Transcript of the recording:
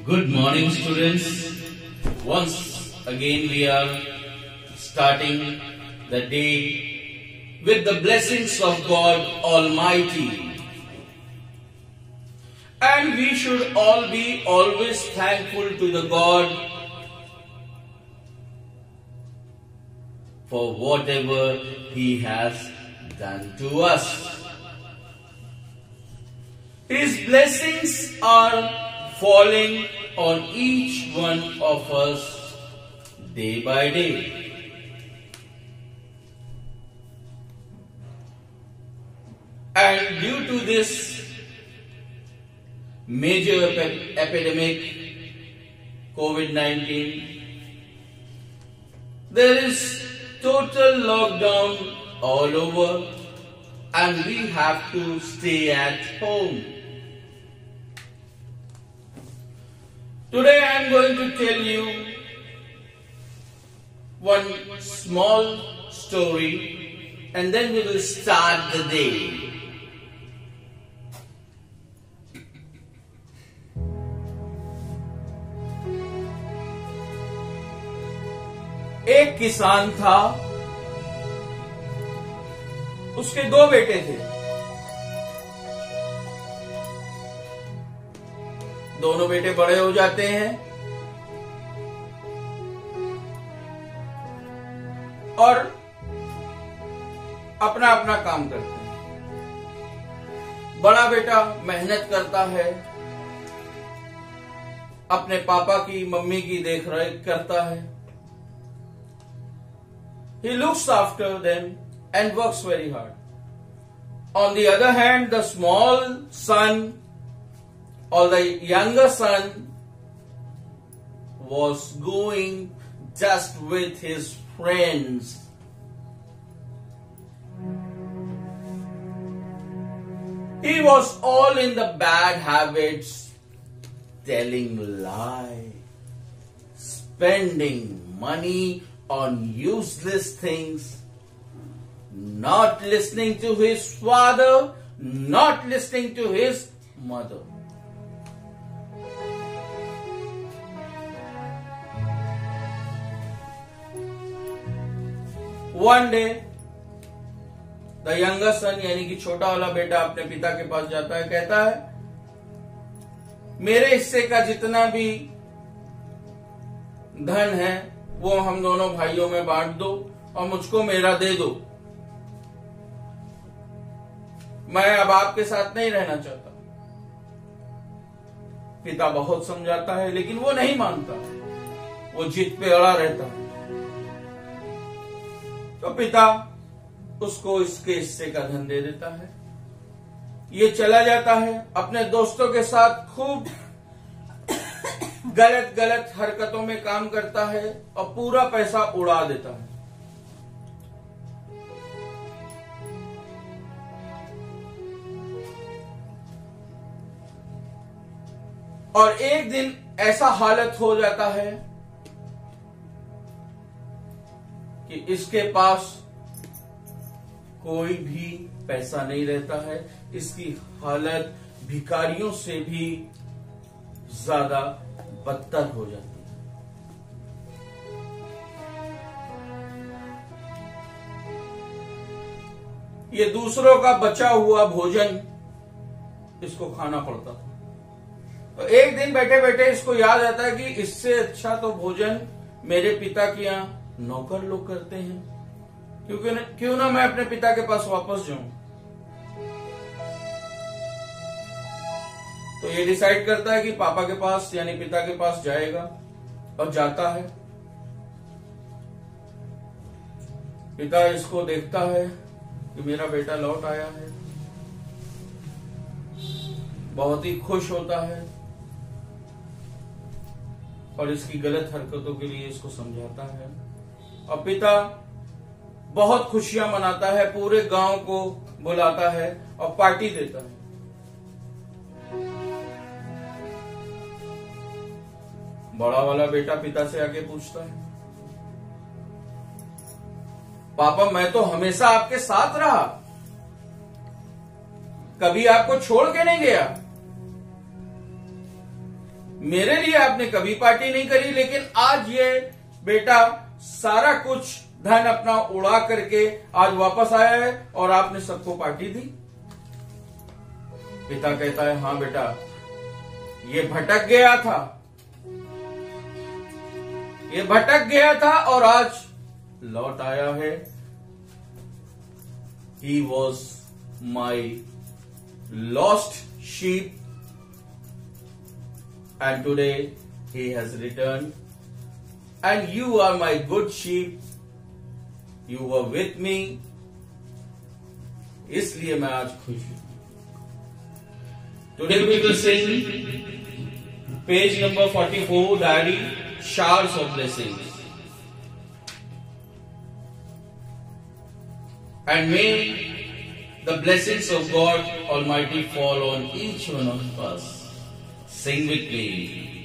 Good morning, students. Once again we are starting the day with the blessings of God Almighty. And we should all be always thankful to the God for whatever He has done to us. His blessings are falling on each one of us day by day. And due to this major epidemic, COVID-19, there is total lockdown all over and we have to stay at home. Today I am going to tell you one small story and then we will start the day. एक किसान था, उसके दो बेटे थे। दोनों बेटे बड़े हो जाते हैं और अपना अपना काम करते हैं। बड़ा बेटा मेहनत करता है, अपने पापा की मम्मी की देखरेख करता है। He looks after them and works very hard. On the other hand, the small son or the younger son was going just with his friends. He was all in the bad habits, telling lies, spending money on useless things, not listening to his father, not listening to his mother. One day, the younger son यानी कि छोटा वाला बेटा अपने पिता के पास जाता है, कहता है मेरे हिस्से का जितना भी धन है वो हम दोनों भाइयों में बांट दो और मुझको मेरा दे दो। मैं अब आपके साथ नहीं रहना चाहता। पिता बहुत समझाता है लेकिन वो नहीं मानता, वो जिद पे अड़ा रहता है। तो पिता उसको इसके हिस्से का धन दे देता है। ये चला जाता है, अपने दोस्तों के साथ खूब गलत गलत हरकतों में काम करता है और पूरा पैसा उड़ा देता है। और एक दिन ऐसा हालत हो जाता है कि इसके पास कोई भी पैसा नहीं रहता है। इसकी हालत भिखारियों से भी ज्यादा बदतर हो जाती है। ये दूसरों का बचा हुआ भोजन इसको खाना पड़ता था। तो एक दिन बैठे बैठे इसको याद आता है कि इससे अच्छा तो भोजन मेरे पिता के यहाँ नौकर लोग करते हैं, क्यों ना मैं अपने पिता के पास वापस जाऊं। तो ये डिसाइड करता है कि पापा के पास यानी पिता के पास जाएगा और जाता है। पिता इसको देखता है कि मेरा बेटा लौट आया है, बहुत ही खुश होता है और इसकी गलत हरकतों के लिए इसको समझाता है। और पिता बहुत खुशियां मनाता है, पूरे गांव को बुलाता है और पार्टी देता है। बड़ा वाला बेटा पिता से आके पूछता है, पापा मैं तो हमेशा आपके साथ रहा, कभी आपको छोड़ के नहीं गया। मेरे लिए आपने कभी पार्टी नहीं करी, लेकिन आज ये बेटा सारा कुछ धन अपना उड़ा करके आज वापस आया है और आपने सबको पार्टी दी। पिता कहता है, हाँ बेटा, ये भटक गया था, ये भटक गया था और आज लौट आया है। He was my lost sheep and today he has returned, and you are my good sheep, you were with me, इसलिए मैं आज खुश हूं। Today we will sing page number 44, Daddy, Showers of Blessings. And may the blessings of God Almighty fall on each one of us. Sing with me.